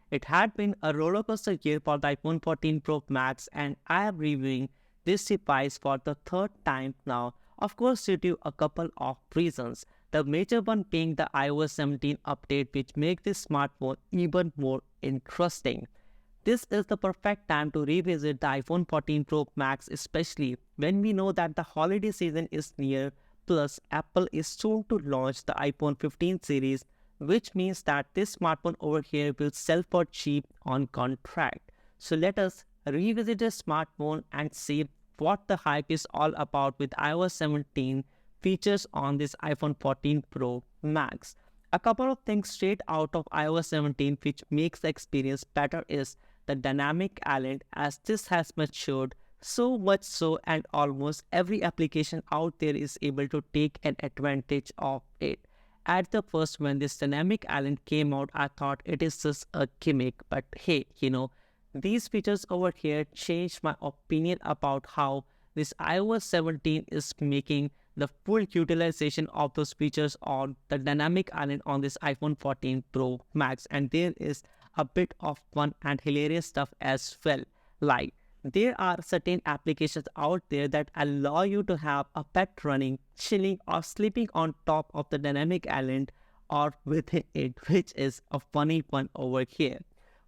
It had been a rollercoaster year for the iPhone 14 Pro Max, and I am reviewing this device for the third time now, of course due to a couple of reasons. The major one being the iOS 17 update, which makes this smartphone even more interesting. This is the perfect time to revisit the iPhone 14 Pro Max, especially when we know that the holiday season is near. Plus, Apple is soon to launch the iPhone 15 series, which means that this smartphone over here will sell for cheap on contract. So let us revisit the smartphone and see what the hype is all about with iOS 17 features on this iPhone 14 Pro Max. A couple of things straight out of iOS 17 which makes the experience better is the dynamic island, as this has matured so much so and almost every application out there is able to take an advantage of it. At the first, when this dynamic island came out, I thought it is just a gimmick, but hey, these features over here changed my opinion about how this iOS 17 is making the full utilization of those features on the dynamic island on this iPhone 14 Pro Max, and there is a bit of fun and hilarious stuff as well. Like, there are certain applications out there that allow you to have a pet running, chilling, or sleeping on top of the dynamic island or within it, which is a funny one over here.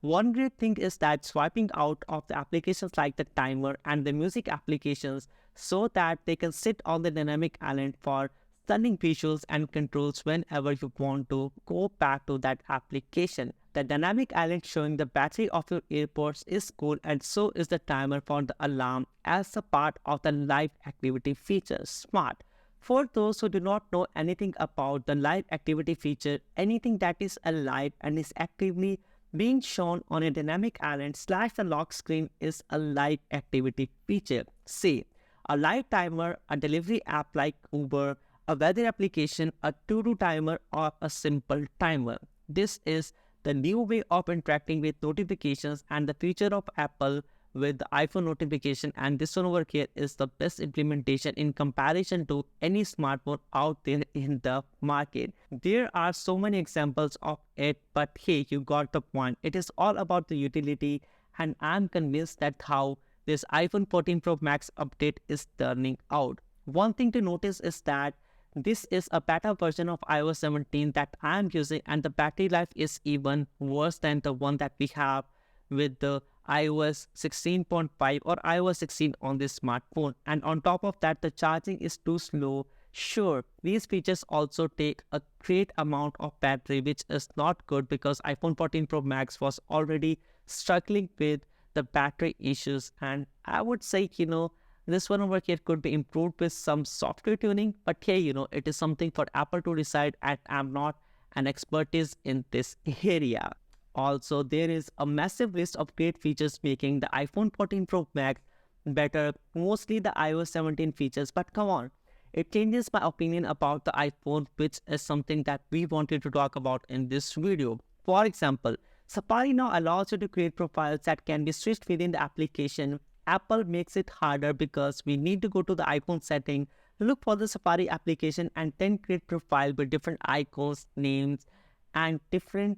One great thing is that swiping out of the applications like the timer and the music applications so that they can sit on the dynamic island for stunning visuals and controls whenever you want to go back to that application. The dynamic island showing the battery of your AirPods is cool, and so is the timer for the alarm as a part of the live activity feature. Smart. For those who do not know anything about the live activity feature, anything that is alive and is actively being shown on a dynamic island / the lock screen is a live activity feature. Say, a live timer, a delivery app like Uber, a weather application, a to-do timer, or a simple timer. This is the new way of interacting with notifications and the feature of Apple with the iPhone notification, and this one over here is the best implementation in comparison to any smartphone out there in the market. There are so many examples of it, but hey, you got the point. It is all about the utility, and I'm convinced that how this iPhone 14 Pro Max update is turning out. One thing to notice is that this is a beta version of iOS 17 that I'm using, and the battery life is even worse than the one that we have with the iOS 16.5 or iOS 16 on this smartphone. And on top of that, the charging is too slow. Sure, these features also take a great amount of battery, which is not good because iPhone 14 Pro Max was already struggling with the battery issues. And I would say, this one over here could be improved with some software tuning, but hey, it is something for Apple to decide, and I'm not an expertise in this area. Also, there is a massive list of great features making the iPhone 14 Pro Max better, mostly the iOS 17 features, but come on, it changes my opinion about the iPhone, which is something that we wanted to talk about in this video. For example, Safari now allows you to create profiles that can be switched within the application. Apple makes it harder because we need to go to the iPhone setting, look for the Safari application, and then create profile with different icons, names, and different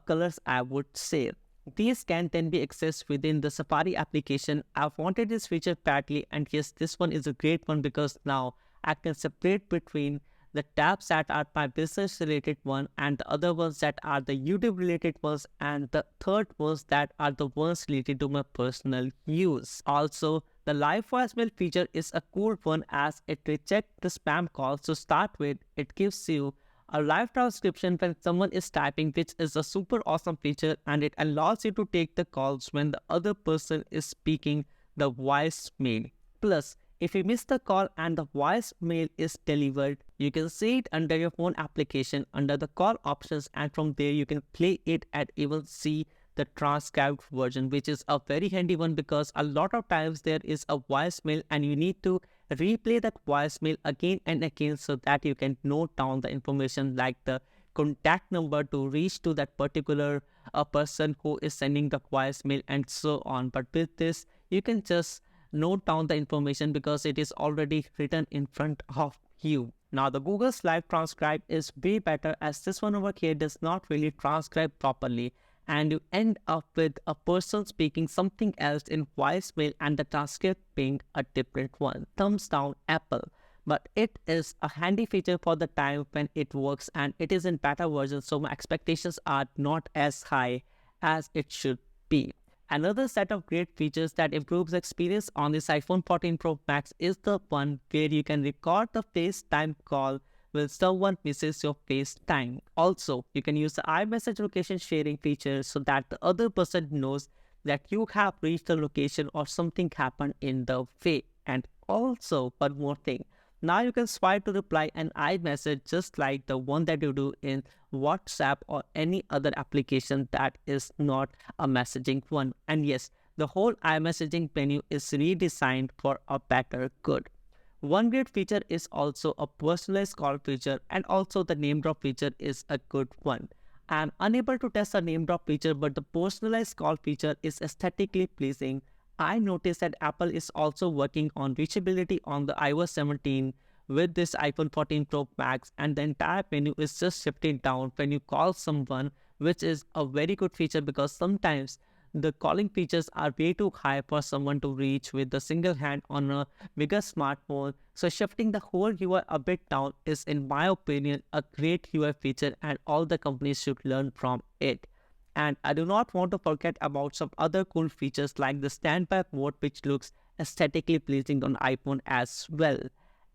colors, I would say. These can then be accessed within the Safari application. I've wanted this feature badly, and yes, this one is a great one because now I can separate between the tabs that are my business related one and the other ones that are the YouTube related ones, and the third ones that are the ones related to my personal use. Also, the live voicemail feature is a cool one as it rejects the spam calls. To start with, it gives you a live transcription when someone is typing, which is a super awesome feature, and it allows you to take the calls when the other person is speaking the voicemail. Plus, if you miss the call and the voicemail is delivered, you can see it under your phone application under the call options, and from there you can play it and even see the transcribed version, which is a very handy one because a lot of times there is a voicemail and you need to replay that voicemail again and again so that you can note down the information like the contact number to reach to that particular person who is sending the voicemail and so on. But with this, you can just note down the information because it is already written in front of you. Now the Google's live transcribe is way better as this one over here does not really transcribe properly, and you end up with a person speaking something else in voicemail and the transcript being a different one. Thumbs down, Apple. But it is a handy feature for the time when it works, and it is in beta version, so my expectations are not as high as it should be. Another set of great features that improves experience on this iPhone 14 Pro Max is the one where you can record the FaceTime call when someone misses your FaceTime. Also, you can use the iMessage location sharing feature so that the other person knows that you have reached the location or something happened in the way. And also, one more thing. Now you can swipe to reply an iMessage just like the one that you do in WhatsApp or any other application that is not a messaging one. And yes, the whole iMessaging menu is redesigned for a better good. One great feature is also a personalized call feature, and also the name drop feature is a good one. I am unable to test the name drop feature, but the personalized call feature is aesthetically pleasing. I noticed that Apple is also working on reachability on the iOS 17 with this iPhone 14 Pro Max, and the entire menu is just shifted down when you call someone, which is a very good feature because sometimes the calling features are way too high for someone to reach with the single hand on a bigger smartphone. So shifting the whole UI a bit down is, in my opinion, a great UI feature, and all the companies should learn from it. And I do not want to forget about some other cool features like the standby mode, which looks aesthetically pleasing on iPhone as well.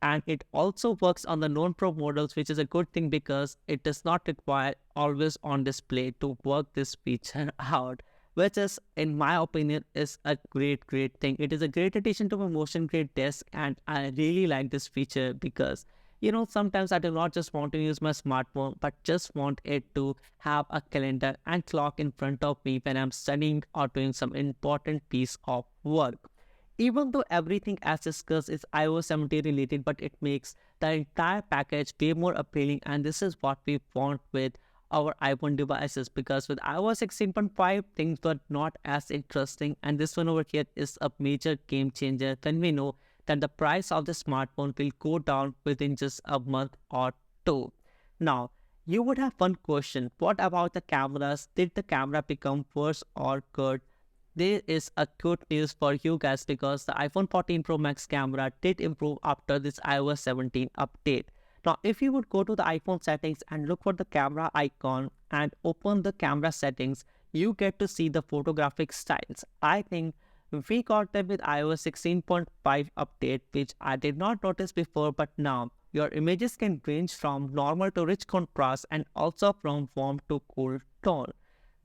And it also works on the non-pro models, which is a good thing because it does not require always on display to work this feature out, which is, in my opinion, is a great thing. It is a great addition to my motion grade desk, and I really like this feature because sometimes I do not just want to use my smartphone, but just want it to have a calendar and clock in front of me when I'm studying or doing some important piece of work. Even though everything as discussed is iOS 17 related, but it makes the entire package way more appealing, and this is what we want with our iPhone devices, because with iOS 16.5 things were not as interesting, and this one over here is a major game changer when we know that the price of the smartphone will go down within just a month or two. Now, you would have one question: what about the cameras? Did the camera become worse or good? There is a good news for you guys because the iPhone 14 Pro Max camera did improve after this iOS 17 update. Now, if you would go to the iPhone settings and look for the camera icon and open the camera settings, you get to see the photographic styles. I think we got them with iOS 16.5 update, which I did not notice before, but now your images can range from normal to rich contrast and also from warm to cool tone.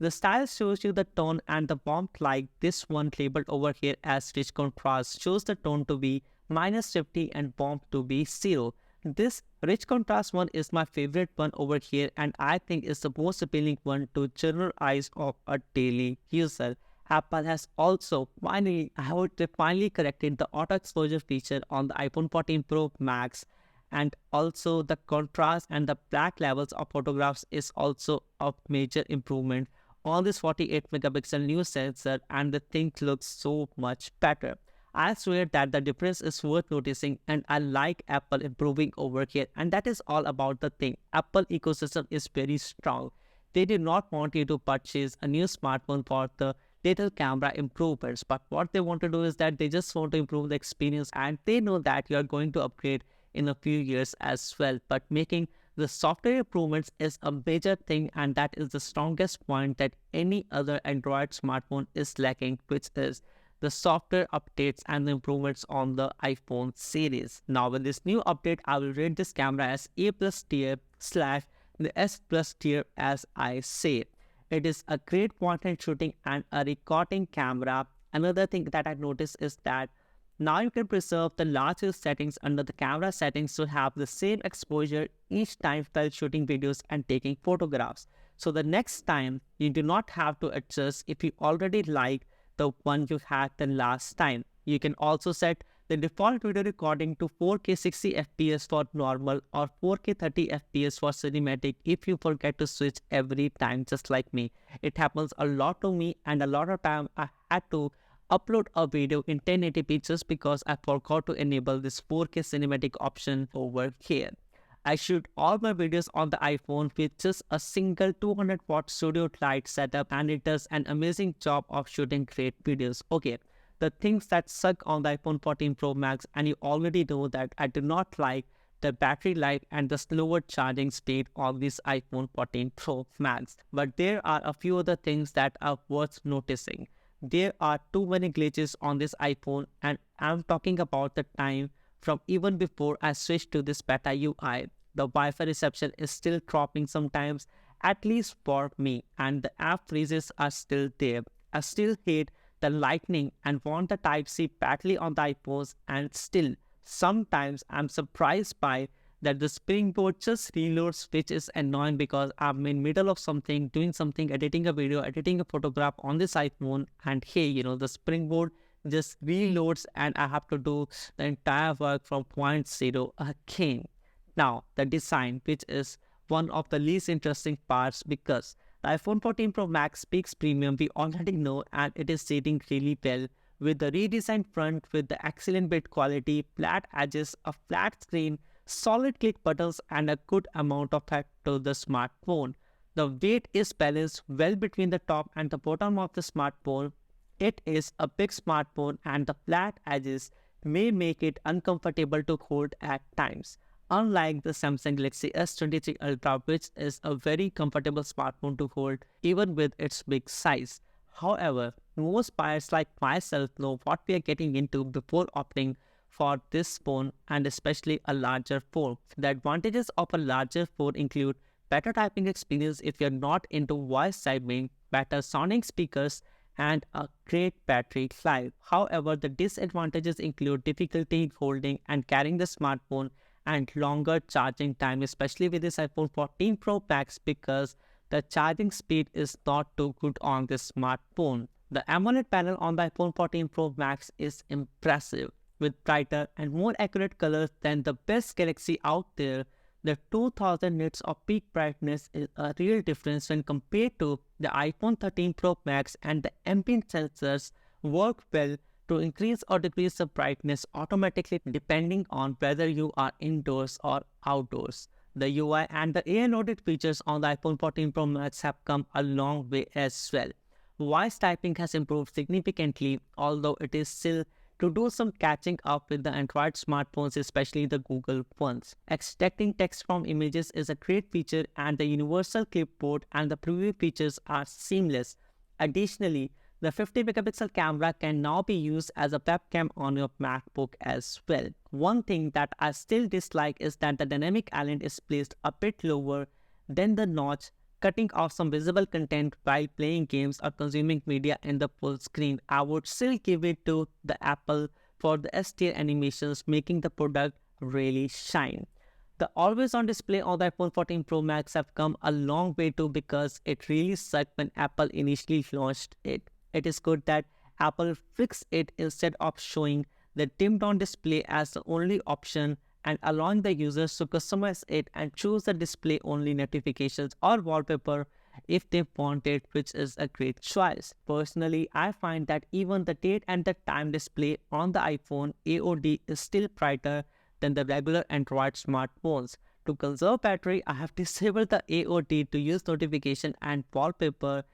The style shows you the tone, and the warmth, like this one labeled over here as rich contrast, shows the tone to be -50 and warmth to be 0. This rich contrast one is my favorite one over here, and I think is the most appealing one to general eyes of a daily user. Apple has also finally corrected the auto exposure feature on the iPhone 14 Pro Max, and also the contrast and the black levels of photographs is also a major improvement on this 48 megapixel new sensor, and the thing looks so much better. I swear that the difference is worth noticing, and I like Apple improving over here, and that is all about the thing. Apple ecosystem is very strong. They do not want you to purchase a new smartphone for the little camera improvements, but what they want to do is that they just want to improve the experience, and they know that you are going to upgrade in a few years as well. But making the software improvements is a major thing, and that is the strongest point that any other Android smartphone is lacking, which is the software updates and the improvements on the iPhone series. Now, with this new update, I will rate this camera as A+ tier / the S+ tier, as I say. It is a great point shooting and a recording camera. Another thing that I noticed is that now you can preserve the larger settings under the camera settings to have the same exposure each time while shooting videos and taking photographs. So the next time you do not have to adjust if you already like the one you had the last time. You can also set the default video recording to 4K 60 FPS for normal or 4K 30 FPS for cinematic if you forget to switch every time, just like me. It happens a lot to me, and a lot of time I had to upload a video in 1080p just because I forgot to enable this 4K cinematic option over here. I shoot all my videos on the iPhone with just a single 200-watt studio light setup, and it does an amazing job of shooting great videos. Okay, the things that suck on the iPhone 14 Pro Max, and you already know that I do not like the battery life and the slower charging speed of this iPhone 14 Pro Max. But there are a few other things that are worth noticing. There are too many glitches on this iPhone, and I'm talking about the time from even before I switched to this beta UI. The Wi-Fi reception is still dropping sometimes, at least for me, and the app freezes are still there. I still hate the lightning and want the Type-C badly on the iPhones, and still, sometimes I'm surprised by that the springboard just reloads, which is annoying because I'm in middle of something, doing something, editing a video, editing a photograph on this iPhone, and hey, the springboard just reloads and I have to do the entire work from point zero again. Now, the design, which is one of the least interesting parts, because the iPhone 14 Pro Max speaks premium, we already know, and it is sitting really well with the redesigned front with the excellent build quality, flat edges, a flat screen, solid click buttons, and a good amount of height to the smartphone. The weight is balanced well between the top and the bottom of the smartphone. It is a big smartphone, and the flat edges may make it uncomfortable to hold at times. Unlike the Samsung Galaxy S23 Ultra, which is a very comfortable smartphone to hold even with its big size. However, most buyers like myself know what we are getting into before opting for this phone, and especially a larger phone. The advantages of a larger phone include better typing experience if you're not into voice typing, better sounding speakers, and a great battery life. However, the disadvantages include difficulty holding and carrying the smartphone and longer charging time, especially with this iPhone 14 Pro Max, because the charging speed is not too good on this smartphone. The AMOLED panel on the iPhone 14 Pro Max is impressive, with brighter and more accurate colors than the best Galaxy out there. The 2000 nits of peak brightness is a real difference when compared to the iPhone 13 Pro Max, and the ambient sensors work well to increase or decrease the brightness automatically depending on whether you are indoors or outdoors. The UI and the AI loaded features on the iPhone 14 Pro Max have come a long way as well. Voice typing has improved significantly, although it is still to do some catching up with the Android smartphones, especially the Google ones. Extracting text from images is a great feature, and the universal clipboard and the preview features are seamless. Additionally, the 50-megapixel camera can now be used as a webcam on your MacBook as well. One thing that I still dislike is that the dynamic island is placed a bit lower than the notch, cutting off some visible content while playing games or consuming media in the full screen. I would still give it to the Apple for the S-tier animations, making the product really shine. The always-on display on the iPhone 14 Pro Max have come a long way too, because it really sucked when Apple initially launched it. It is good that Apple fixed it instead of showing the dimmed-down display as the only option and allowing the users to customize it and choose the display-only notifications or wallpaper if they want it, which is a great choice. Personally, I find that even the date and the time display on the iPhone AOD is still brighter than the regular Android smartphones. To conserve battery, I have disabled the AOD to use notification and wallpaper.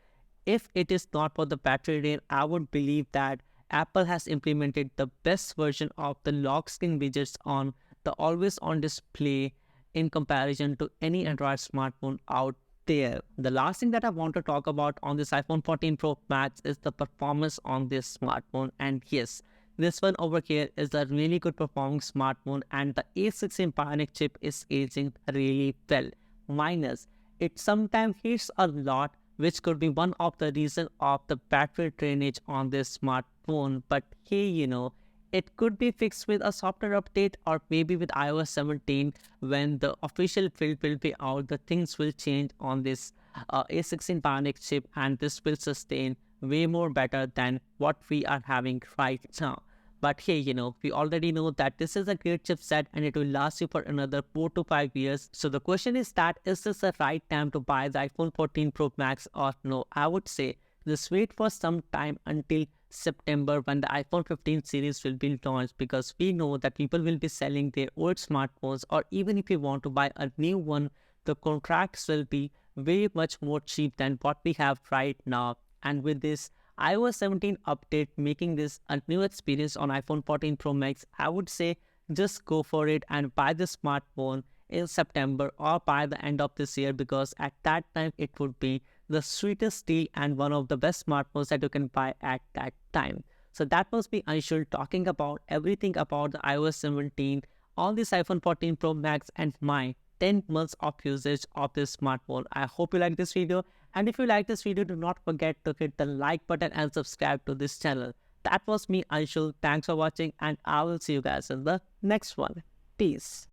If it is not for the battery drain, I would believe that Apple has implemented the best version of the lock screen widgets on the always-on display in comparison to any Android smartphone out there. The last thing that I want to talk about on this iPhone 14 Pro Max is the performance on this smartphone. And yes, this one over here is a really good performing smartphone, and the A16 Bionic chip is aging really well. Minus, it sometimes hits a lot, which could be one of the reasons of the battery drainage on this smartphone. But hey, it could be fixed with a software update, or maybe with iOS 17 when the official build will be out. The things will change on this A16 Bionic chip, and this will sustain way more better than what we are having right now. But hey, we already know that this is a great chipset and it will last you for another 4 to 5 years. So the question is that, is this the right time to buy the iPhone 14 Pro Max or no? I would say just wait for some time until September when the iPhone 15 series will be launched, because we know that people will be selling their old smartphones, or even if you want to buy a new one, the contracts will be way much more cheap than what we have right now. And with this iOS 17 update making this a new experience on iPhone 14 Pro Max, I would say just go for it and buy the smartphone in September or by the end of this year, because at that time it would be the sweetest deal and one of the best smartphones that you can buy at that time. So that was me, Anshul, talking about everything about the iOS 17 on this iPhone 14 Pro Max and my 10 months of usage of this smartphone. I hope you like this video, and if you like this video, do not forget to hit the like button and subscribe to this channel. That was me, Anshul. Thanks for watching, and I will see you guys in the next one. Peace.